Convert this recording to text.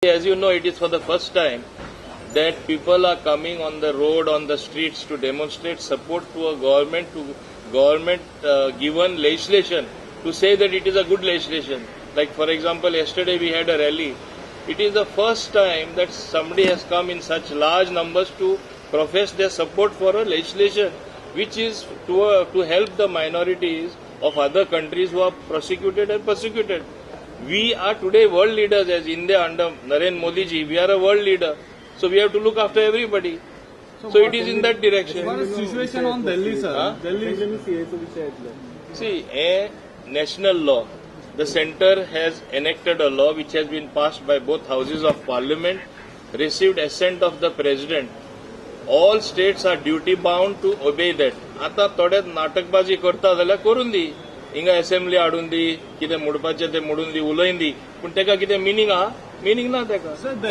As you know, it is for the first time that people are coming on the road, on the streets to demonstrate support to a government, given legislation, to say that it is a good legislation. Like for example, yesterday we had a rally. It is the first time that somebody has come in such large numbers to profess their support for a legislation which is to help the minorities of other countries who are prosecuted and persecuted. We are today world leaders as India under Narendra Modi ji. We are a world leader. So we have to look after everybody. So it is in that direction. What is the situation on Delhi, sir? Delhi. See, a national law. The centre has enacted a law which has been passed by both houses of parliament, received assent of the president. All states are duty bound to obey that. आता थोड्यात नाटकबाजी करता जाल्यार करून दी. हिंगा assembly हाडून दी, कितें मोडपाचें तें मोडून दी, उलयन दी. पूण तेका कितें मिनींग आहा? मिनींग ना तेका.